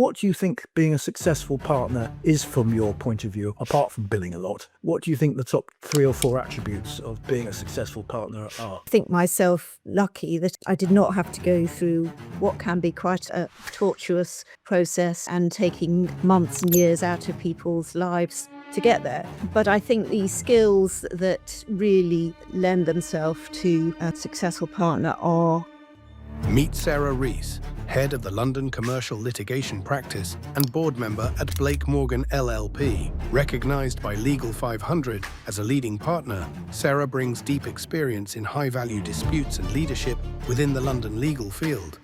What do you think being a successful partner is from your point of view, apart from billing a lot? What do you think the top 3 or 4 attributes of being a successful partner are? I think myself lucky that I did not have to go through what can be quite a tortuous process and taking months and years out of people's lives to get there. But I think the skills that really lend themselves to a successful partner are... Meet Sarah Rees, head of the London commercial litigation practice and board member at Blake Morgan LLP. Recognised by Legal 500 as a leading partner, Sarah brings deep experience in high-value disputes and leadership within the London legal field.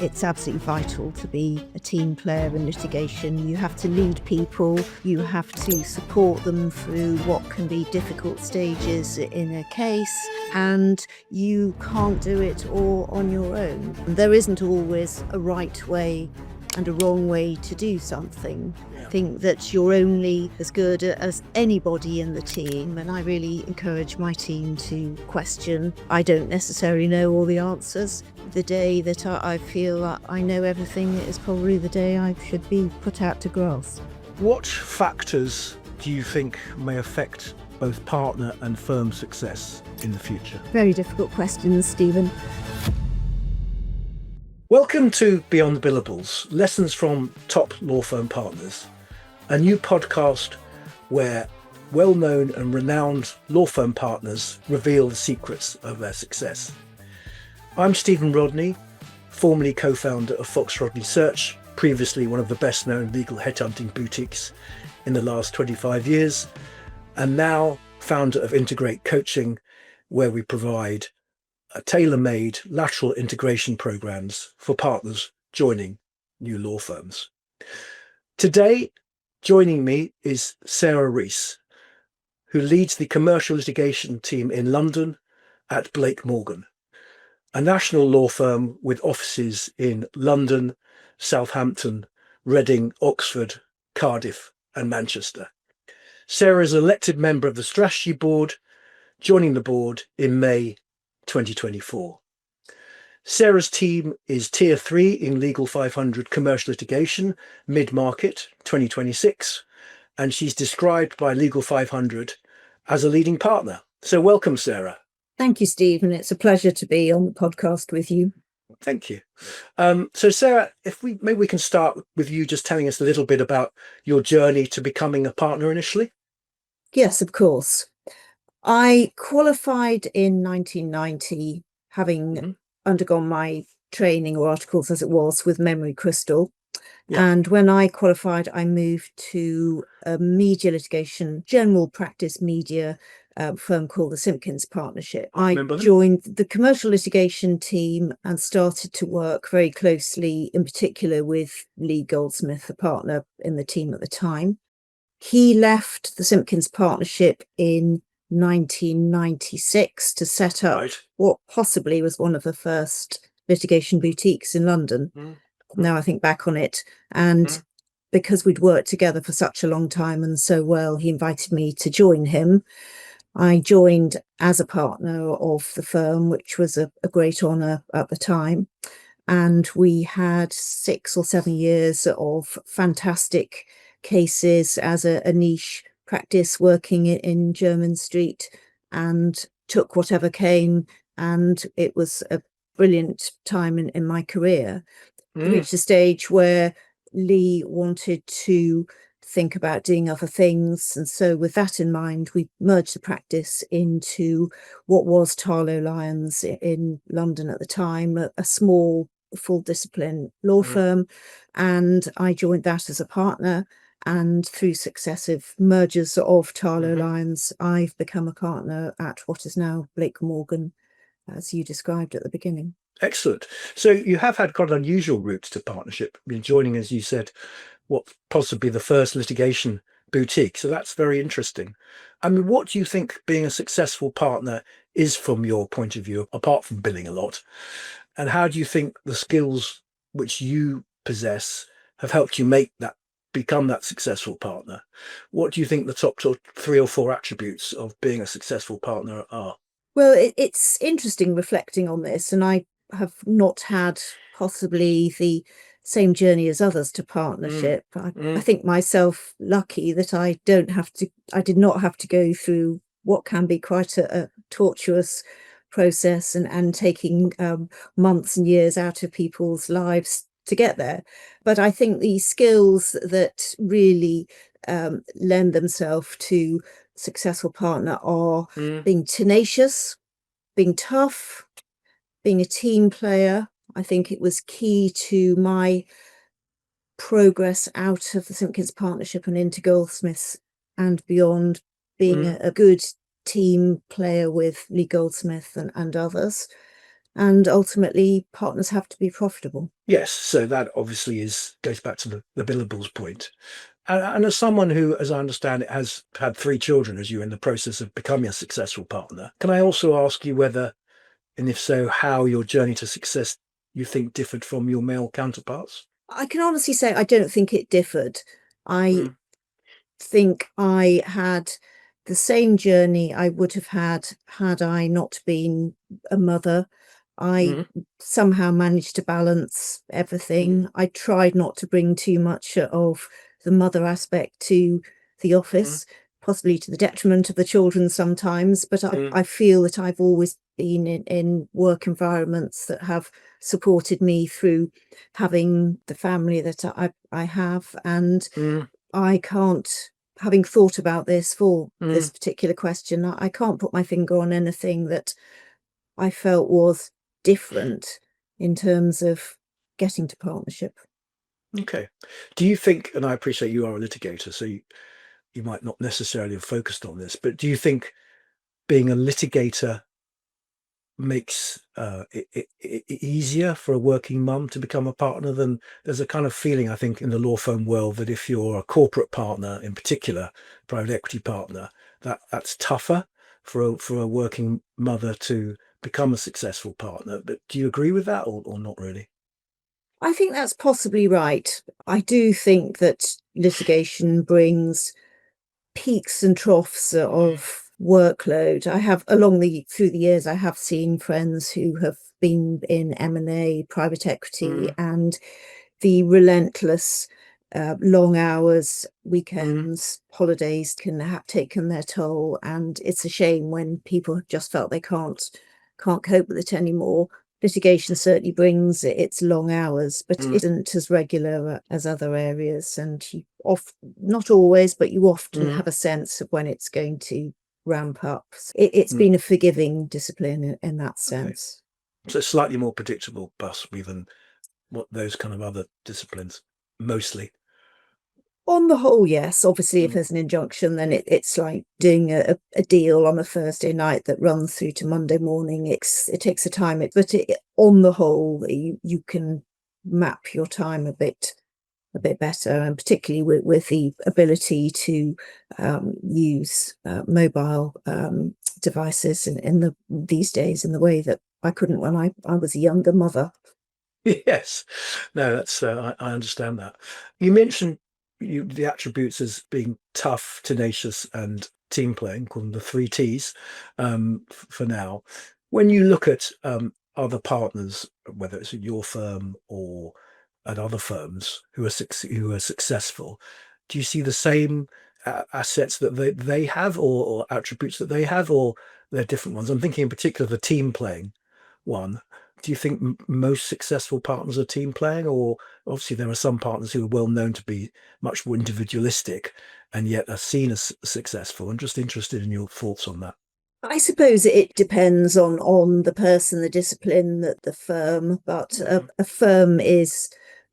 It's absolutely vital to be a team player in litigation. You have to lead people, you have to support them through what can be difficult stages in a case, and you can't do it all on your own. There isn't always a right way and a wrong way to do something. I think that you're only as good as anybody in the team, and I really encourage my team to question. I don't necessarily know all the answers. The day that I feel that I know everything is probably the day I should be put out to grass. What factors do you think may affect both partner and firm success in the future? Very difficult questions, Stephen. Welcome to Beyond Billables, lessons from top law firm partners, a new podcast where well-known and renowned law firm partners reveal the secrets of their success. I'm Stephen Rodney, formerly co-founder of Fox Rodney Search, previously one of the best-known legal headhunting boutiques in the last 25 years, and now founder of Integrate Coaching, where we provide tailor-made lateral integration programs for partners joining new law firms. Today, joining me is Sarah Rees, who leads the commercial litigation team in London at Blake Morgan, a national law firm with offices in London, Southampton, Reading, Oxford, Cardiff, and Manchester. Sarah is an elected member of the strategy board, joining the board in May 2024. Sarah's team is Tier 3 in Legal 500 commercial litigation, mid-market 2026, and she's described by Legal 500 as a leading partner. So welcome, Sarah. Thank you, Stephen. It's a pleasure to be on the podcast with you. Thank you. So Sarah, maybe we can start with you just telling us a little bit about your journey to becoming a partner initially. Yes, of course. I qualified in 1990, having undergone my training or articles as it was with Memory Crystal. Yeah. And when I qualified, I moved to a media litigation, general practice media firm called the Simpkins Partnership. I joined the commercial litigation team and started to work very closely, in particular with Lee Goldsmith, a partner in the team at the time. He left the Simpkins Partnership in 1996 to set up what possibly was one of the first litigation boutiques in London. Now I think back on it, and because we'd worked together for such a long time and so well, he invited me to join him. I joined as a partner of the firm, which was a great honour at the time, and we had 6 or 7 years of fantastic cases as a niche practice working in Jermyn Street, and took whatever came, and it was a brilliant time in my career. Reached a stage where Lee wanted to think about doing other things, and so with that in mind, we merged the practice into what was Tarlow Lyons in London at the time, a small full discipline law firm, and I joined that as a partner. And through successive mergers of Tarlow Lyons, I've become a partner at what is now Blake Morgan, as you described at the beginning. Excellent. So you have had quite an unusual route to partnership, joining, as you said, what possibly the first litigation boutique. So that's very interesting. I mean, what do you think being a successful partner is from your point of view, apart from billing a lot? And how do you think the skills which you possess have helped you become that successful partner? What do you think the top 3 or 4 attributes of being a successful partner are? Well, it's interesting reflecting on this, and I have not had possibly the same journey as others to partnership. I think myself lucky that I did not have to go through what can be quite a tortuous process and taking months and years out of people's lives to get there. But I think the skills that really lend themselves to successful partner are being tenacious, being tough, being a team player. I think it was key to my progress out of the St Kitts partnership and into Goldsmiths and beyond, being a good team player with Lee Goldsmith and others. And ultimately, partners have to be profitable. Yes, so that obviously goes back to the Billables point. And as someone who, as I understand it, has had 3 children as you're in the process of becoming a successful partner, can I also ask you whether, and if so, how your journey to success you think differed from your male counterparts? I can honestly say I don't think it differed. I think I had the same journey I would have had I not been a mother. I somehow managed to balance everything. I tried not to bring too much of the mother aspect to the office, possibly to the detriment of the children sometimes, but I feel that I've always been in work environments that have supported me through having the family that I have. And I can't, having thought about this for this particular question, I can't put my finger on anything that I felt was different in terms of getting to partnership. Okay. Do you think, and I appreciate you are a litigator, so you might not necessarily have focused on this, but do you think being a litigator makes it easier for a working mum to become a partner? Than there's a kind of feeling, I think, in the law firm world that if you're a corporate partner, in particular private equity partner, that's tougher for a working mother to become a successful partner. But do you agree with that, or not really? I think that's possibly right. I do think that litigation brings peaks and troughs of workload. I have through the years, I have seen friends who have been in M&A, private equity, and the relentless long hours, weekends, holidays can have taken their toll, and it's a shame when people have just felt they can't cope with it anymore. Litigation certainly brings its long hours, but it isn't as regular as other areas, and not always, but you often have a sense of when it's going to ramp up. It's been a forgiving discipline in that sense. Okay. So slightly more predictable, possibly, than what those kind of other disciplines, mostly. On the whole, yes. Obviously, if there's an injunction, then it's like doing a deal on a Thursday night that runs through to Monday morning. It takes a time, but on the whole, you can map your time a bit better, and particularly with the ability to use mobile devices in these days in the way that I couldn't when I was a younger mother. Yes, no, that's I understand that. You mentioned the attributes as being tough, tenacious, and team playing, call them the 3 Ts for now. When you look at other partners, whether it's at your firm or at other firms who are successful, do you see the same assets that they have, or attributes that they have, or they're different ones? I'm thinking in particular the team playing one. Do you think most successful partners are team playing, or obviously there are some partners who are well known to be much more individualistic and yet are seen as successful? I'm just interested in your thoughts on that. I suppose it depends on the person, the discipline, the firm, but a firm is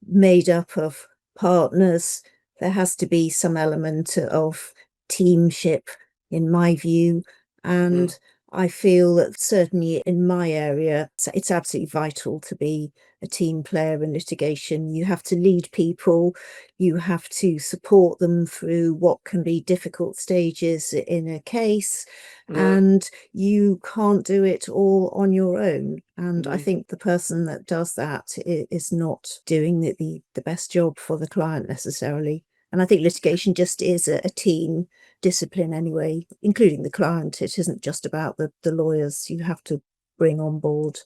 made up of partners. There has to be some element of teamship, in my view, and I feel that certainly in my area, it's absolutely vital to be a team player in litigation. You have to lead people, you have to support them through what can be difficult stages in a case, and you can't do it all on your own. And I think the person that does that is not doing the best job for the client necessarily. And I think litigation just is a team discipline anyway, including the client. It isn't just about the lawyers. You have to bring on board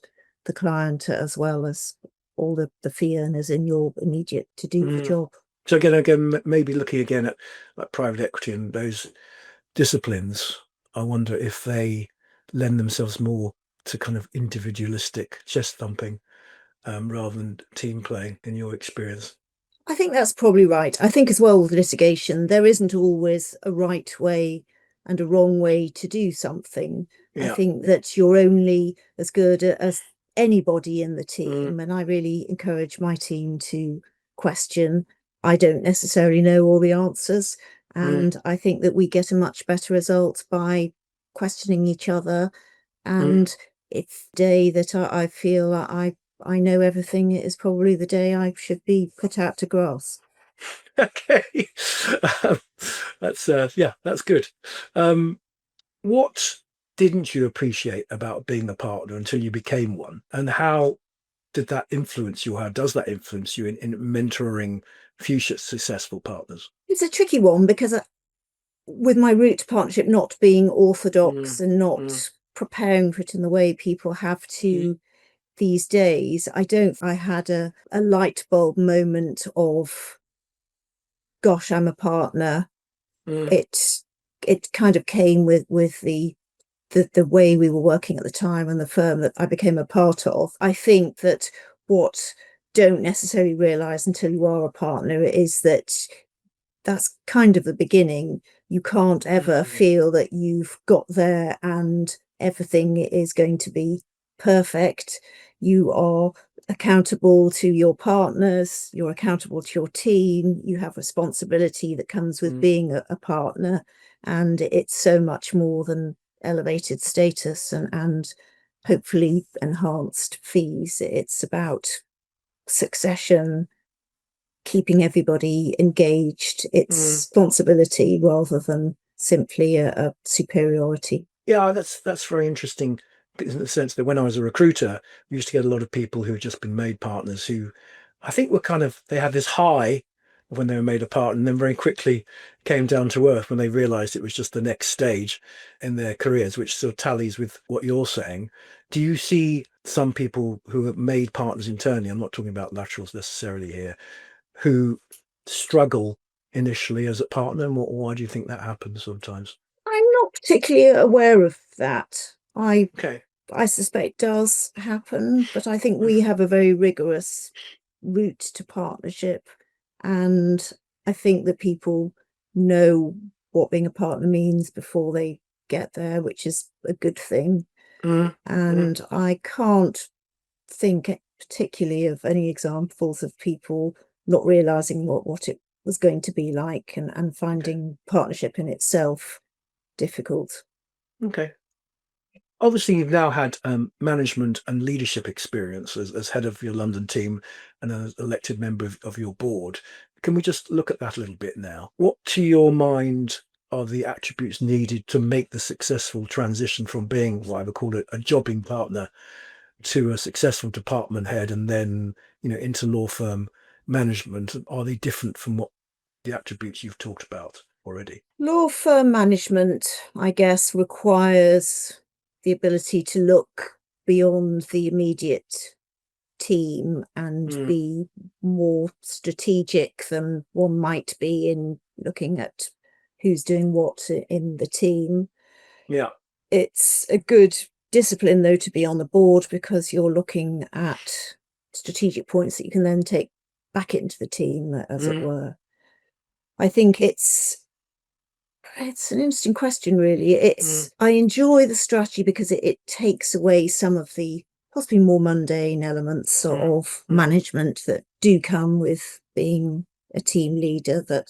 the client as well as all the fee earners in your immediate to do the job. So again, maybe looking again at like private equity and those disciplines, I wonder if they lend themselves more to kind of individualistic chest thumping rather than team playing, in your experience. I think that's probably right. I think as well with litigation, there isn't always a right way and a wrong way to do something. I think that you're only as good as anybody in the team. And I really encourage my team to question. I don't necessarily know all the answers. And I think that we get a much better result by questioning each other. And it's the day that I feel I know everything, is probably the day I should be put out to grass. Okay. That's good. What didn't you appreciate about being a partner until you became one? And how did that influence you? How does that influence you in mentoring future successful partners? It's a tricky one because with my route to partnership not being orthodox and not preparing for it in the way people have to these days, I had a light bulb moment of, gosh, I'm a partner. It kind of came with the way we were working at the time and the firm that I became a part of. I think that what don't necessarily realise until you are a partner is that that's kind of the beginning. You can't ever feel that you've got there and everything is going to be perfect. You are accountable to your partners, you're accountable to your team, you have responsibility that comes with being a partner, and it's so much more than elevated status and hopefully enhanced fees. It's about succession, keeping everybody engaged. It's responsibility rather than simply a superiority. Yeah, that's very interesting in the sense that when I was a recruiter, we used to get a lot of people who had just been made partners who I think were they had this high when they were made a partner and then very quickly came down to earth when they realized it was just the next stage in their careers, which sort of tallies with what you're saying. Do you see some people who have made partners internally, I'm not talking about laterals necessarily here, who struggle initially as a partner? And why do you think that happens sometimes? I'm not particularly aware of that. Okay. I suspect does happen, but I think we have a very rigorous route to partnership, and I think that people know what being a partner means before they get there, which is a good thing. And I can't think particularly of any examples of people not realizing what it was going to be like and finding partnership in itself difficult. Okay. Obviously, you've now had management and leadership experience as head of your London team and as elected member of your board. Can we just look at that a little bit now? What, to your mind, are the attributes needed to make the successful transition from being what I would call a jobbing partner to a successful department head and then, into law firm management? Are they different from what the attributes you've talked about already? Law firm management, I guess, requires the ability to look beyond the immediate team and be more strategic than one might be in looking at who's doing what in the team. Yeah. It's a good discipline, though, to be on the board because you're looking at strategic points that you can then take back into the team, as it were. I think it's an interesting question, really. I enjoy the strategy because it takes away some of the possibly more mundane elements of management that do come with being a team leader that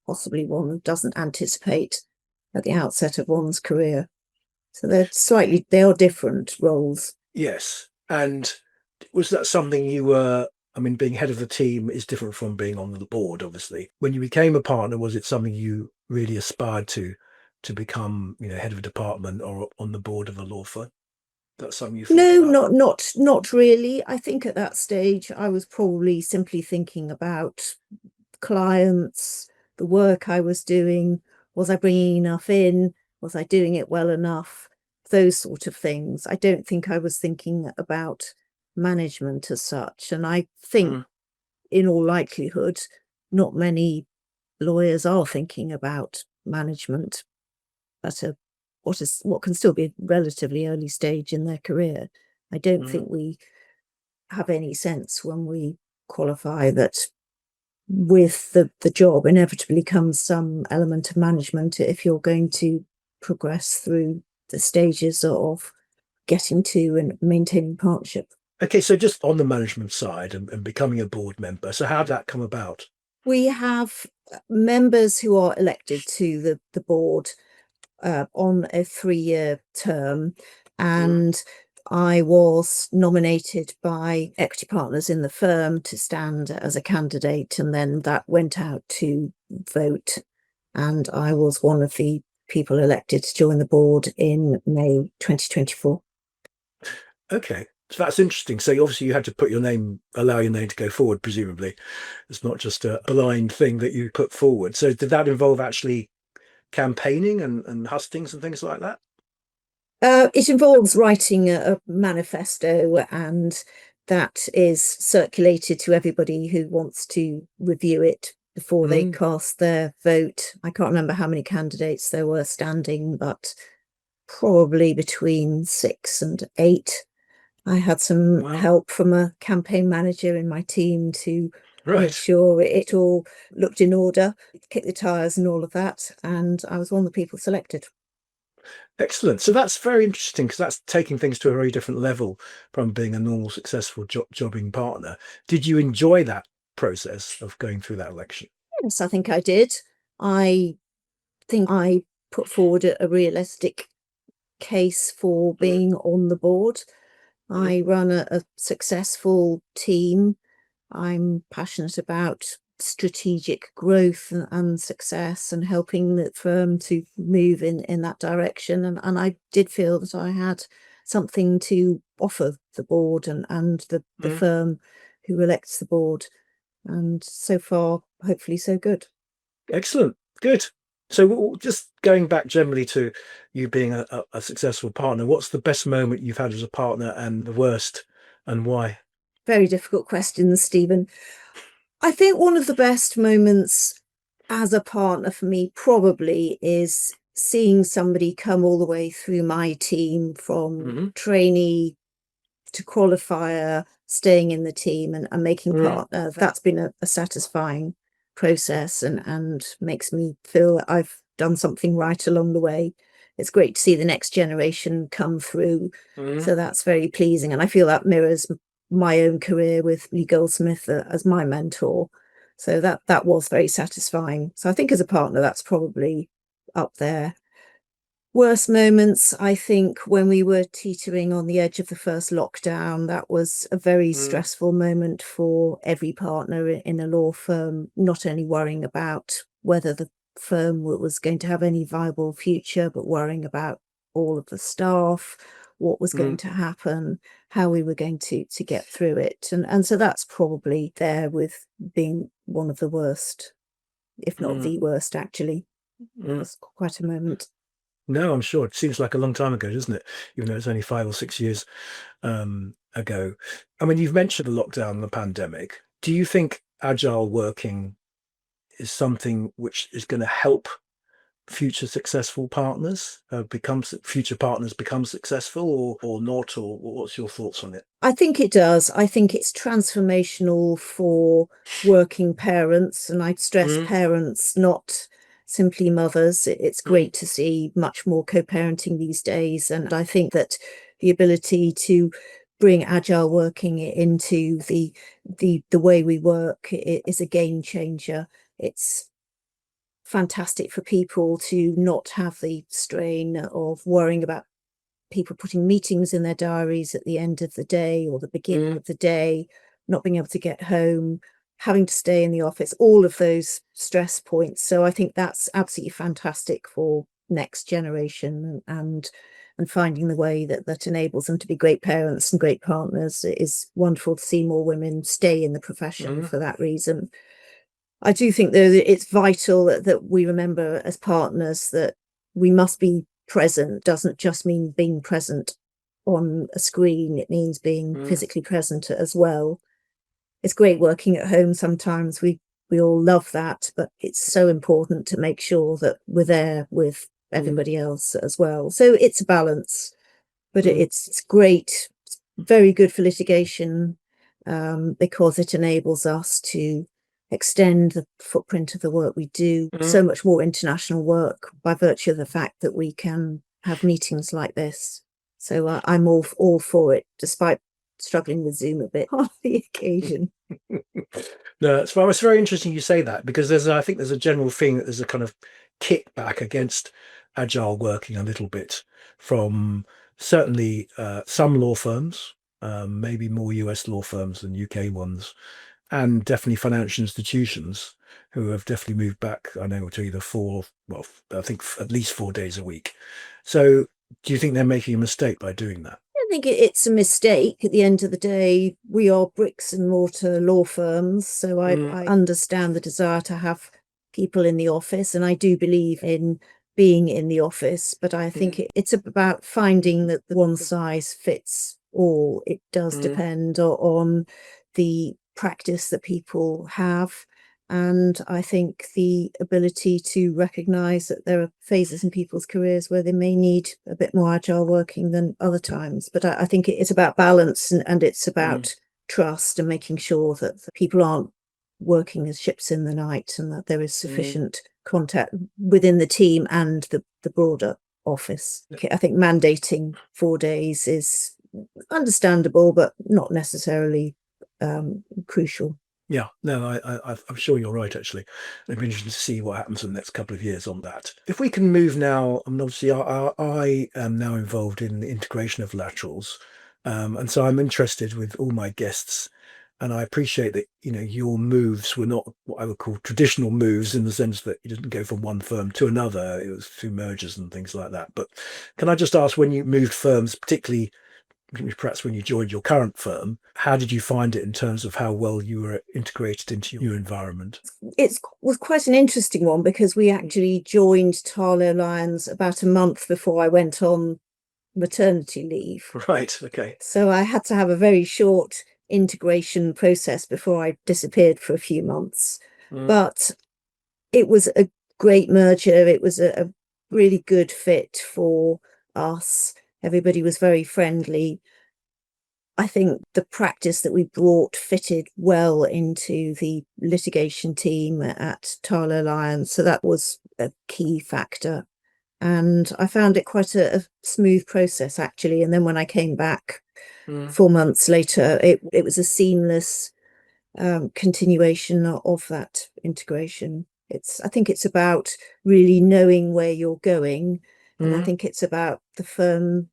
possibly one doesn't anticipate at the outset of one's career. So they are different roles. Yes. And was that something you were, being head of the team is different from being on the board, obviously. When you became a partner, was it something you really aspired to become, head of a department or on the board of a law firm? That's something you thought about? No, not really. I think at that stage I was probably simply thinking about clients, the work I was doing. Was I bringing enough in? Was I doing it well enough? Those sort of things. I don't think I was thinking about management as such. And I think in all likelihood, not many lawyers are thinking about management at what can still be a relatively early stage in their career. I don't think we have any sense when we qualify that with the job inevitably comes some element of management if you're going to progress through the stages of getting to and maintaining partnership. Okay, so just on the management side and becoming a board member, so how did that come about? We have members who are elected to the board on a 3-year term, and I was nominated by equity partners in the firm to stand as a candidate, and then that went out to vote, and I was one of the people elected to join the board in May 2024. Okay, so that's interesting. So obviously you had to allow your name to go forward, presumably. It's not just a blind thing that you put forward. So did that involve actually campaigning and hustings and things like that? It involves writing a manifesto, and that is circulated to everybody who wants to review it before they cast their vote. I can't remember how many candidates there were standing, but probably between 6 and 8. I had some help from a campaign manager in my team to make sure it all looked in order, kick the tires and all of that, and I was one of the people selected. Excellent. So that's very interesting because that's taking things to a very different level from being a normal, successful jobbing partner. Did you enjoy that process of going through that election? Yes, I think I did. I think I put forward a realistic case for being on the board. I run a successful team. I'm passionate about strategic growth and success and helping the firm to move in that direction. And I did feel that I had something to offer the board and the firm who elects the board. And so far, hopefully so good. Excellent. Good. So just going back generally to you being a successful partner, what's the best moment you've had as a partner and the worst, and why? Very difficult questions, Stephen. I think one of the best moments as a partner for me probably is seeing somebody come all the way through my team from trainee to qualifier, staying in the team and making partner. That's been a satisfying process and makes me feel that I've done something right along the way. It's great to see the next generation come through. So that's very pleasing. And I feel that mirrors my own career with Lee Goldsmith as my mentor. So that was very satisfying. So I think as a partner, that's probably up there. Worst moments, I think when we were teetering on the edge of the first lockdown, that was a very stressful moment for every partner in a law firm, not only worrying about whether the firm was going to have any viable future, but worrying about all of the staff, what was going to happen, how we were going to get through it. And so that's probably there with being one of the worst, if not the worst, actually. It was quite a moment. No, I'm sure. It seems like a long time ago, doesn't it? Even though it's only 5 or 6 years ago. I mean, you've mentioned the lockdown and the pandemic. Do you think agile working is something which is going to help future successful partners become successful or not? Or what's your thoughts on it? I think it does. I think it's transformational for working parents, and I'd stress parents, not simply mothers. It's great to see much more co-parenting these days, and I think that the ability to bring agile working into the way we work is a game changer. It's fantastic for people to not have the strain of worrying about people putting meetings in their diaries at the end of the day or the beginning of the day, not being able to get home, having to stay in the office, all of those stress points. So I think that's absolutely fantastic for next generation, and finding the way that enables them to be great parents and great partners. It is wonderful to see more women stay in the profession for that reason. I do think, though, that it's vital that we remember as partners that we must be present. Doesn't just mean being present on a screen. It means being physically present as well. It's great working at home sometimes. We all love that, but it's so important to make sure that we're there with everybody else as well. So it's a balance, but it's great. It's very good for litigation because it enables us to extend the footprint of the work we do. So much more international work by virtue of the fact that we can have meetings like this. So I'm all for it, despite struggling with Zoom a bit on the occasion. No, it's very interesting you say that, because I think there's a general thing that there's a kind of kickback against agile working a little bit from certainly some law firms, maybe more US law firms than UK ones, and definitely financial institutions who have definitely moved back, I know, to either I think at least 4 days a week. So do you think they're making a mistake by doing that? I think it's a mistake. At the end of the day, we are bricks and mortar law firms. So I understand the desire to have people in the office, and I do believe in being in the office, but I think it's about finding that the one size fits all. It does depend on the practice that people have. And I think the ability to recognise that there are phases in people's careers where they may need a bit more agile working than other times. But I think it's about balance, and it's about trust and making sure that people aren't working as ships in the night, and that there is sufficient contact within the team and the broader office. I think mandating 4 days is understandable, but not necessarily crucial. Yeah, no, I'm sure you're right, actually. It'd be interesting to see what happens in the next couple of years on that. If we can move now, I mean, obviously I am now involved in the integration of laterals. And so I'm interested with all my guests, and I appreciate that, your moves were not what I would call traditional moves, in the sense that you didn't go from one firm to another. It was through mergers and things like that. But can I just ask, when you moved firms, particularly perhaps when you joined your current firm, how did you find it in terms of how well you were integrated into your environment? It was quite an interesting one, because we actually joined Tarlo Lyons about a month before I went on maternity leave. Right, okay. So I had to have a very short integration process before I disappeared for a few months. But it was a great merger. It was a really good fit for us. Everybody was very friendly. I think the practice that we brought fitted well into the litigation team at Tarlo Lyons. So that was a key factor. And I found it quite a smooth process, actually. And then when I came back 4 months later, it was a seamless continuation of that integration. I think it's about really knowing where you're going. And I think it's about the firm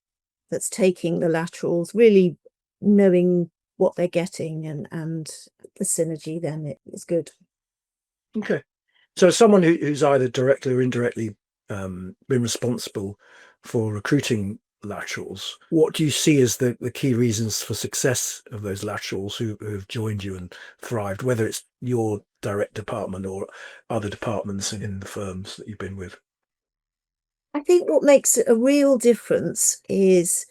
that's taking the laterals really knowing what they're getting, and the synergy then is good. Okay. So as someone who's either directly or indirectly been responsible for recruiting laterals, what do you see as the key reasons for success of those laterals who have joined you and thrived, whether it's your direct department or other departments in the firms that you've been with? I think what makes a real difference is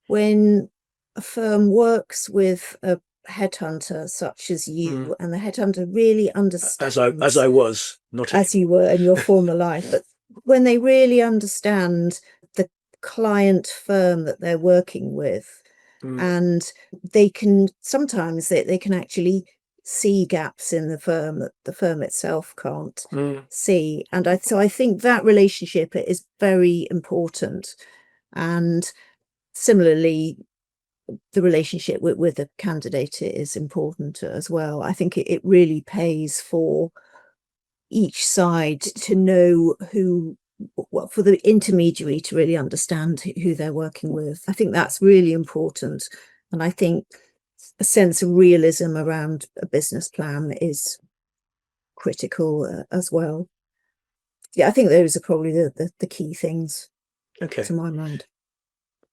when a firm works with a headhunter such as you, and the headhunter really understands, as I was, not as you were in your former life, but when they really understand the client firm that they're working with, and they can sometimes they can actually see gaps in the firm that the firm itself can't see. And so I think that relationship is very important. And similarly, the relationship with a candidate is important as well. I think it really pays for each side to know for the intermediary to really understand who they're working with. I think that's really important. And I think a sense of realism around a business plan is critical as well. Yeah, I think those are probably the key things, to my mind.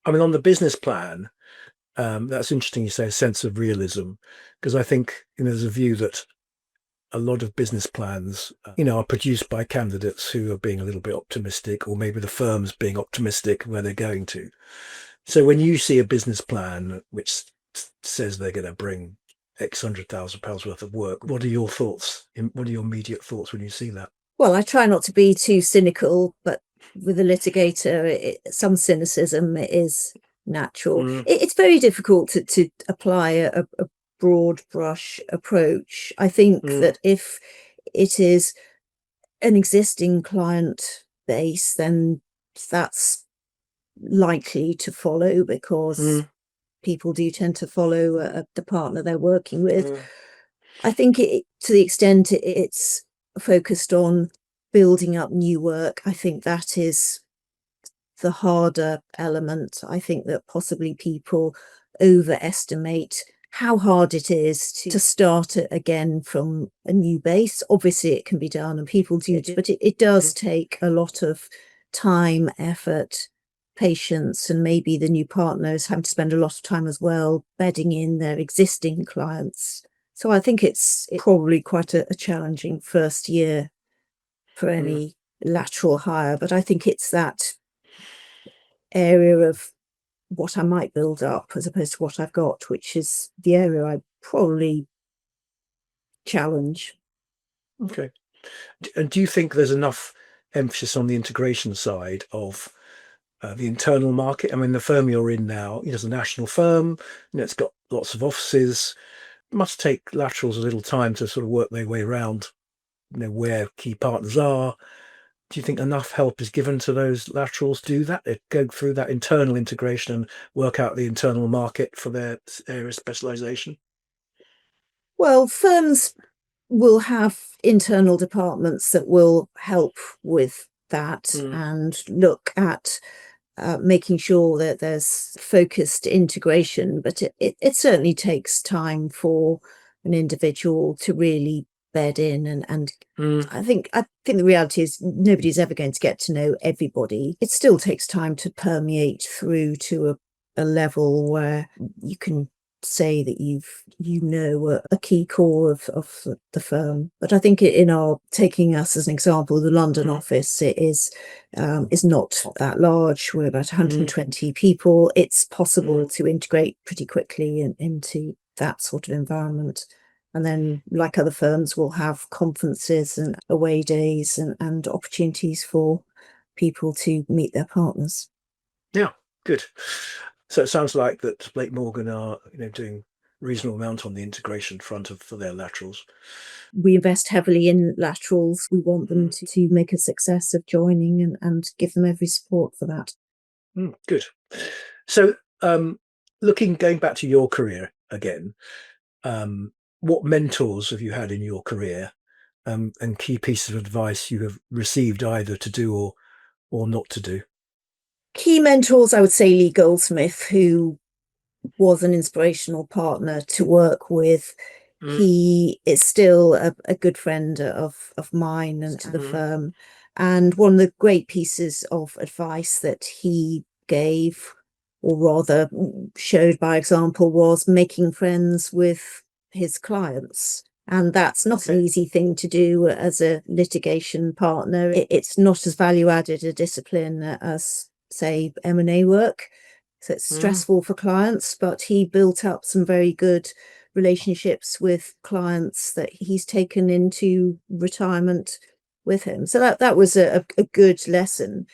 I mean, on the business plan, that's interesting you say a sense of realism, because I think there's a view that a lot of business plans, are produced by candidates who are being a little bit optimistic, or maybe the firm's being optimistic where they're going to. So when you see a business plan which says they're going to bring X £100,000 worth of work, what are your thoughts? What are your immediate thoughts when you see that? Well, I try not to be too cynical, but with a litigator, some cynicism is natural. It's very difficult to apply a broad brush approach. I think that if it is an existing client base, then that's likely to follow, because people do tend to follow the partner they're working with. I think to the extent it's focused on building up new work, I think that is the harder element. I think that possibly people overestimate how hard it is to start it again from a new base. Obviously it can be done and people do, but it does take a lot of time, effort, patience, and maybe the new partners having to spend a lot of time as well bedding in their existing clients. So I think it's probably quite a challenging first year for any lateral hire, but I think it's that area of what I might build up as opposed to what I've got, which is the area I probably challenge. Okay. And do you think there's enough emphasis on the integration side of the internal market? I mean, the firm you're in now, it's a national firm, it's got lots of offices. It must take laterals a little time to sort of work their way around, where key partners are. Do you think enough help is given to those laterals to do that? They go through that internal integration and work out the internal market for their area of specialization? Well, firms will have internal departments that will help with that and look at making sure that there's focused integration, but it certainly takes time for an individual to really bed in, and I think the reality is nobody's ever going to get to know everybody. It still takes time to permeate through to a level where you can say that a key core of the firm. But I think in our, taking us as an example, the London office, it is not that large. We're about 120 people. It's possible to integrate pretty quickly into that sort of environment. And then, like other firms, we'll have conferences and away days and opportunities for people to meet their partners. Yeah, good. So it sounds like that Blake Morgan are doing reasonable amount on the integration front for their laterals. We invest heavily in laterals. We want them to make a success of joining and give them every support for that. Good. So going back to your career again, what mentors have you had in your career, and key pieces of advice you have received either to do or not to do? Key mentors, I would say Lee Goldsmith, who was an inspirational partner to work with. He is still a good friend of mine and to the firm. And one of the great pieces of advice that he gave, or rather showed by example, was making friends with his clients. And that's not an easy thing to do as a litigation partner. It's not as value added a discipline as, say, M&A work. So it's stressful for clients, but he built up some very good relationships with clients that he's taken into retirement with him. So that was a good lesson.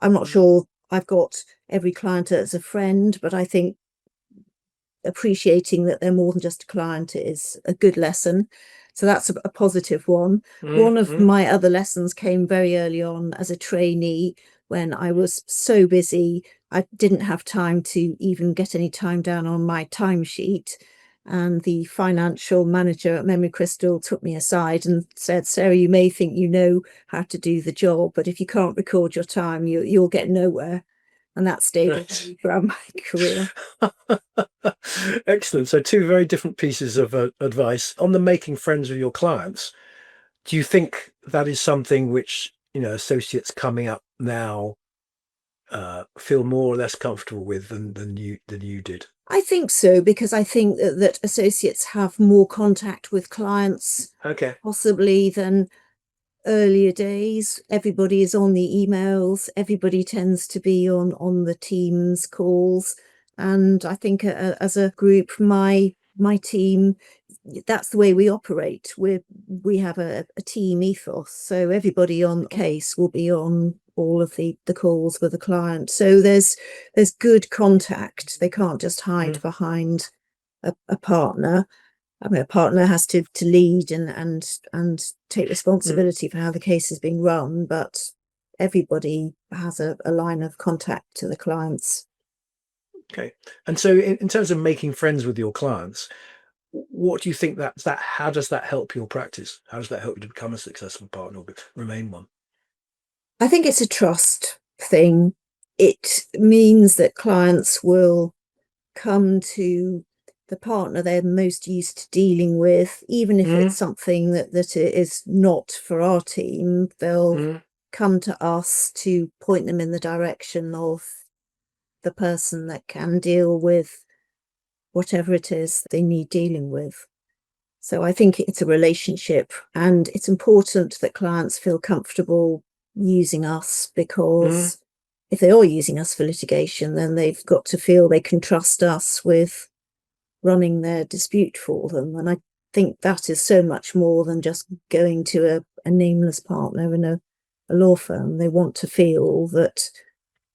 I'm not sure I've got every client as a friend, but I think appreciating that they're more than just a client is a good lesson. So that's a positive one. One of my other lessons came very early on as a trainee, when I was so busy, I didn't have time to even get any time down on my timesheet. And the financial manager at Memory Crystal took me aside and said, "Sarah, you may think you know how to do the job, but if you can't record your time, you'll get nowhere." And that stayed with me throughout my career. Excellent. So two very different pieces of advice. On the making friends with your clients, do you think that is something which associates coming up now feel more or less comfortable with than you did? I think so, because I think that associates have more contact with clients, possibly, than earlier days, everybody is on the emails, everybody tends to be on the Teams calls. And I think as a group, my team, that's the way we operate. We have a team ethos. So everybody on case will be on all of the calls with the client. So there's good contact. They can't just hide behind a partner. I mean, a partner has to lead and take responsibility for how the case is being run, but everybody has a line of contact to the clients. Okay. And so in terms of making friends with your clients, what do you think how does that help your practice? How does that help you to become a successful partner or remain one? I think it's a trust thing. It means that clients will come to the partner they're most used to dealing with, even if it's something that it is not for our team. They'll come to us to point them in the direction of the person that can deal with whatever it is they need dealing with. So I think it's a relationship, and it's important that clients feel comfortable using us, because if they are using us for litigation, then they've got to feel they can trust us with running their dispute for them. And I think that is so much more than just going to a nameless partner in a law firm. They want to feel that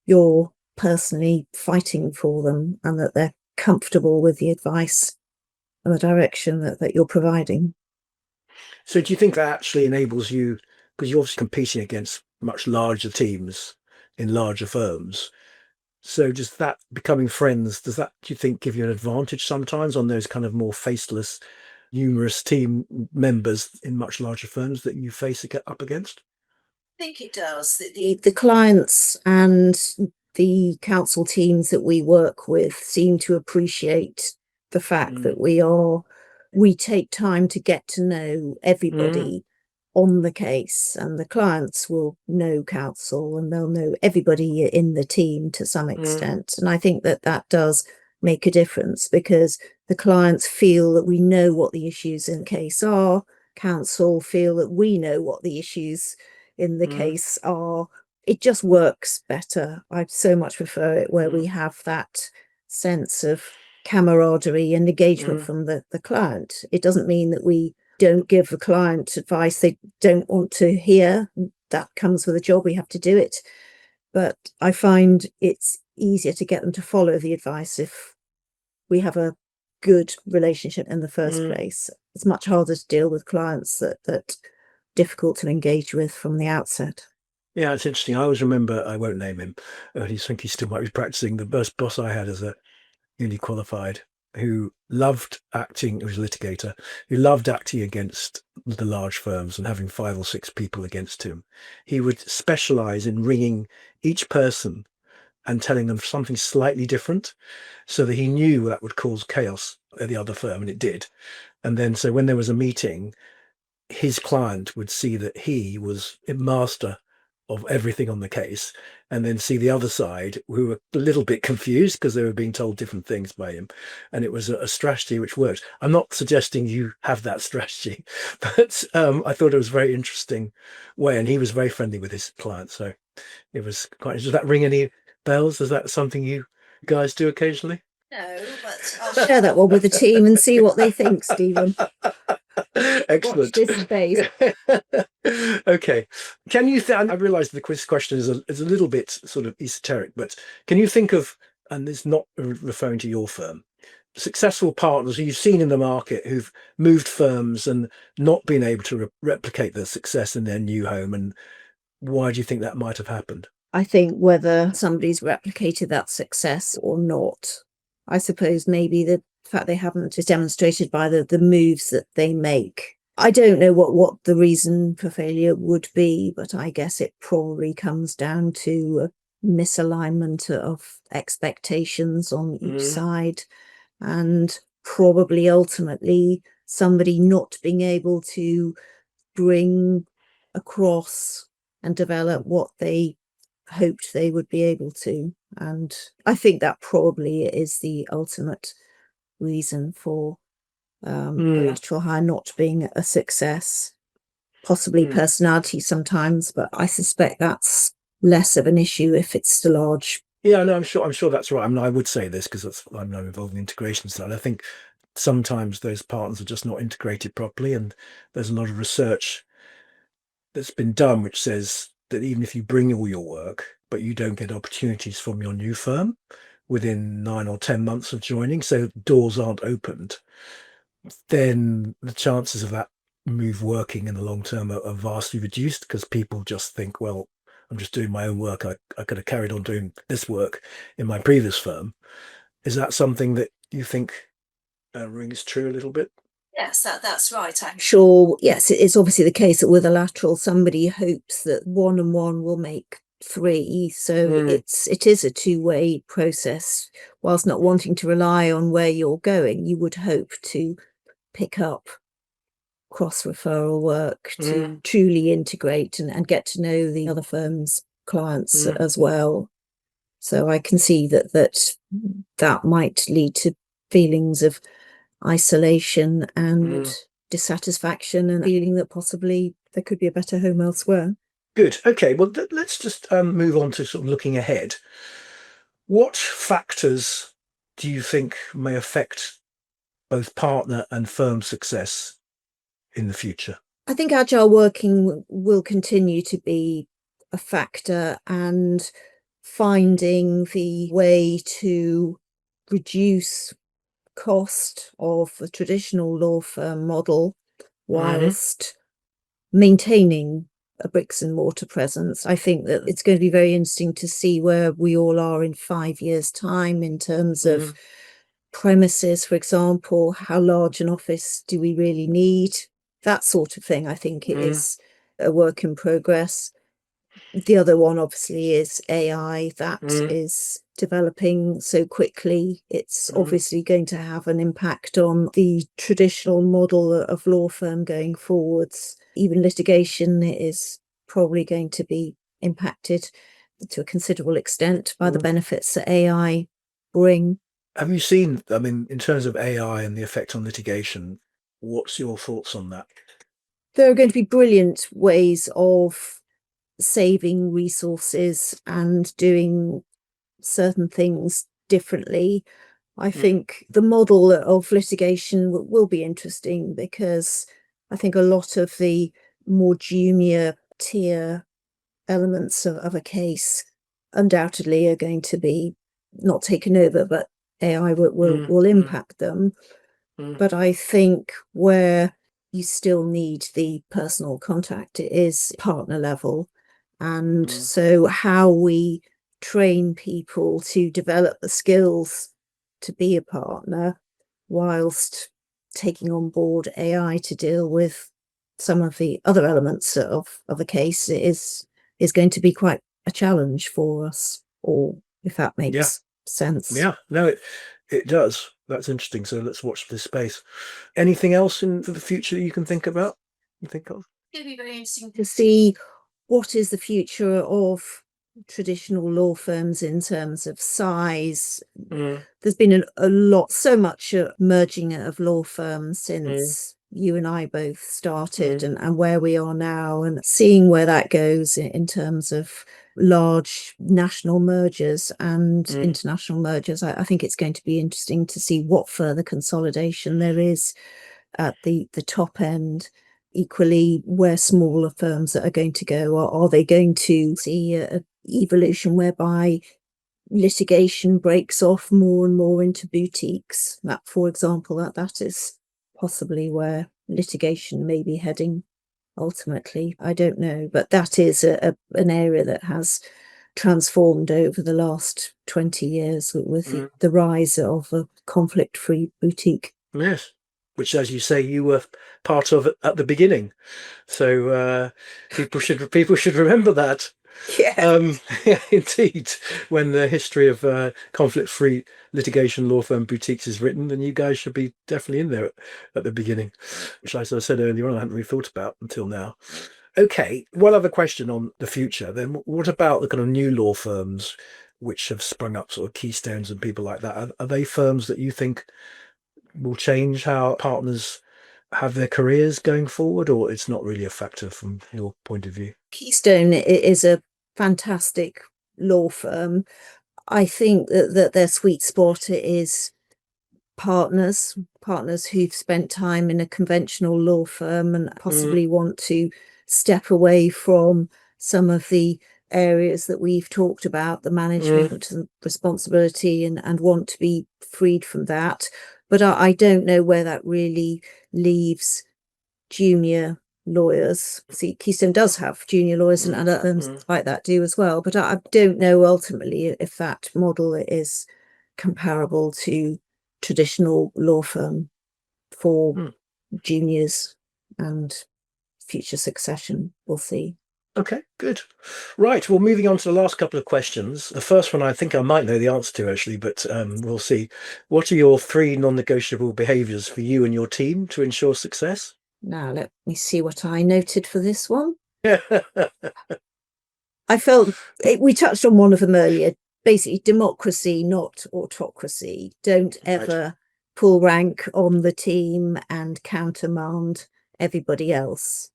you're personally fighting for them and that they're comfortable with the advice and the direction that you're providing. So do you think that actually enables you, because you're obviously competing against much larger teams in larger firms, so does that becoming friends, do you think, give you an advantage sometimes on those kind of more faceless, numerous team members in much larger firms that you face up against? I think it does. The clients and the counsel teams that we work with seem to appreciate the fact that we take time to get to know everybody on the case, and the clients will know counsel and they'll know everybody in the team to some extent. And I think that does make a difference, because the clients feel that we know what the issues in the case are. Counsel feel that we know what the issues in the case are. It just works better. I so much prefer it where we have that sense of camaraderie and engagement from the client. It doesn't mean that we don't give the client advice they don't want to hear. That comes with a job, we have to do it. But I find it's easier to get them to follow the advice if we have a good relationship in the first place. It's much harder to deal with clients that difficult to engage with from the outset. Yeah, it's interesting. I always remember, I won't name him, I think he still might be practicing, the first boss I had as a newly qualified, who loved acting, he was a litigator, who loved acting against the large firms and having 5 or 6 people against him. He would specialize in ringing each person and telling them something slightly different, so that he knew that would cause chaos at the other firm, and it did. And then so when there was a meeting, his client would see that he was a master of everything on the case, and then see the other side who were a little bit confused because they were being told different things by him. And it was a strategy which worked. I'm not suggesting you have that strategy, but I thought it was a very interesting way, and he was very friendly with his client. So it was quite, does that ring any bells? Is that something you guys do occasionally? No, but I'll share that one with the team and see what they think, Stephen. Excellent. Watch this space. Okay. Can you I realise the quiz question is a little bit sort of esoteric, but can you think of, and it's not referring to your firm, successful partners who you've seen in the market who've moved firms and not been able to replicate their success in their new home, and why do you think that might have happened? I think whether somebody's replicated that success or not, I suppose maybe the fact they haven't is demonstrated by the moves that they make. I don't know what the reason for failure would be, but I guess it probably comes down to a misalignment of expectations on each side, and probably ultimately somebody not being able to bring across and develop what they hoped they would be able to. And I think that probably is the ultimate reason for lateral hire not being a success. possibly personality sometimes, but I suspect that's less of an issue if it's a large. Yeah, no, I'm sure that's right. I mean, I would say this because I'm now involved in the integration side. I think sometimes those partners are just not integrated properly, and there's a lot of research that's been done which says that even if you bring all your work, but you don't get opportunities from your new firm within 9 or 10 months of joining, so doors aren't opened, then the chances of that move working in the long term are vastly reduced because people just think, well, I'm just doing my own work. I could have carried on doing this work in my previous firm. Is that something that you think rings true a little bit? Yes, that's right. I'm sure. Yes, it's obviously the case that with a lateral, somebody hopes that 1 and 1 will make 3. So it is a two-way process. Whilst not wanting to rely on where you're going, you would hope to pick up cross-referral work to truly integrate and get to know the other firm's clients as well. So I can see that might lead to feelings of isolation and dissatisfaction and feeling that possibly there could be a better home elsewhere. Good. Okay. Well, let's just move on to sort of looking ahead. What factors do you think may affect both partner and firm success in the future? I think agile working will continue to be a factor, and finding the way to reduce cost of the traditional law firm model whilst maintaining a bricks and mortar presence. I think that it's going to be very interesting to see where we all are in 5 years' time in terms of premises, for example. How large an office do we really need? That sort of thing, I think it is a work in progress. The other one, obviously, is AI. That is developing so quickly. It's obviously going to have an impact on the traditional model of law firm going forwards. Even litigation is probably going to be impacted to a considerable extent by the benefits that AI bring. Have you seen, I mean, in terms of AI and the effect on litigation, what's your thoughts on that? There are going to be brilliant ways of saving resources and doing certain things differently. I think the model of litigation will be interesting because I think a lot of the more junior tier elements of a case undoubtedly are going to be not taken over, but AI will impact them. But I think where you still need the personal contact is partner level. And so how we train people to develop the skills to be a partner whilst taking on board AI to deal with some of the other elements of a case is going to be quite a challenge for us, or if that makes sense. Yeah, no, it does. That's interesting. So let's watch this space. Anything else for the future that you can think about? You think of? It'll be very interesting to see what is the future of traditional law firms in terms of size. There's been a lot, so much merging of law firms since you and I both started, and where we are now, and seeing where that goes in terms of large national mergers and international mergers. I think it's going to be interesting to see what further consolidation there is at the top end. Equally, where smaller firms are going to go, are they going to see a evolution whereby litigation breaks off more and more into boutiques? That, for example, that is possibly where litigation may be heading ultimately. I don't know, but that is an area that has transformed over the last 20 years with the rise of a conflict-free boutique. Yes, which, as you say, you were part of at the beginning. So people should remember that. Yeah. Yeah, indeed. When the history of conflict-free litigation law firm boutiques is written, then you guys should be definitely in there at the beginning, which, as I said earlier on, I hadn't really thought about until now. Okay, one other question on the future. Then, what about the kind of new law firms which have sprung up, sort of Keystones and people like that? Are they firms that you think will change how partners have their careers going forward, or it's not really a factor from your point of view? Keystone is a fantastic law firm. I think that their sweet spot is partners who've spent time in a conventional law firm and possibly want to step away from some of the areas that we've talked about, the management and responsibility, and want to be freed from that. But I don't know where that really leaves junior lawyers. See, Keystone does have junior lawyers and other firms like that do as well, but I don't know ultimately if that model is comparable to traditional law firm for juniors and future succession. We'll see. Okay, good. Right. Well, moving on to the last couple of questions. The first one I think I might know the answer to, actually, but we'll see. What are your 3 non-negotiable behaviours for you and your team to ensure success? Now, let me see what I noted for this one. Yeah. I felt we touched on one of them earlier. Basically, democracy, not autocracy. Don't ever pull rank on the team and countermand everybody else.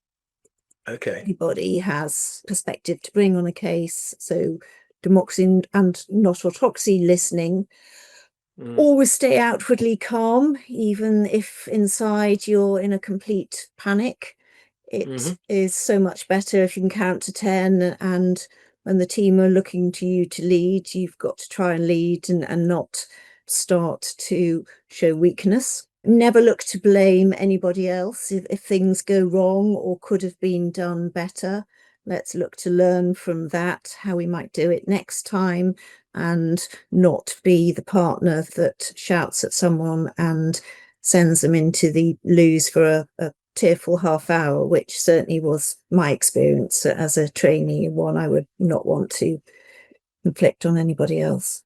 Okay. Everybody has perspective to bring on a case. So democracy and not autocracy, listening. Always stay outwardly calm, even if inside you're in a complete panic. It is so much better if you can count to 10, and when the team are looking to you to lead, you've got to try and lead and not start to show weakness. Never look to blame anybody else if things go wrong or could have been done better. Let's look to learn from that, how we might do it next time, and not be the partner that shouts at someone and sends them into the loo for a tearful half hour, which certainly was my experience as a trainee, one I would not want to inflict on anybody else.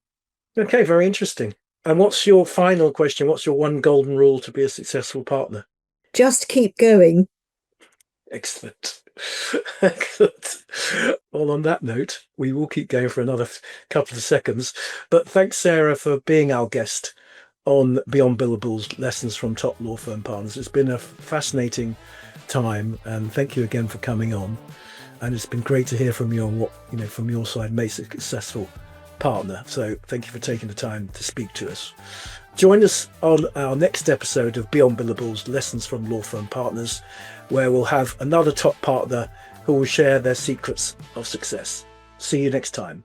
Okay, very interesting. And what's your final question? What's your one golden rule to be a successful partner? Just keep going. Excellent. Excellent. Well, on that note, we will keep going for another couple of seconds. But thanks, Sarah, for being our guest on Beyond Billables, Lessons from Top Law Firm Partners. It's been a fascinating time, and thank you again for coming on. And it's been great to hear from you on what, from your side makes a successful partner. So thank you for taking the time to speak to us. Join us on our next episode of Beyond Billables, Lessons from Law Firm Partners, where we'll have another top partner who will share their secrets of success. See you next time.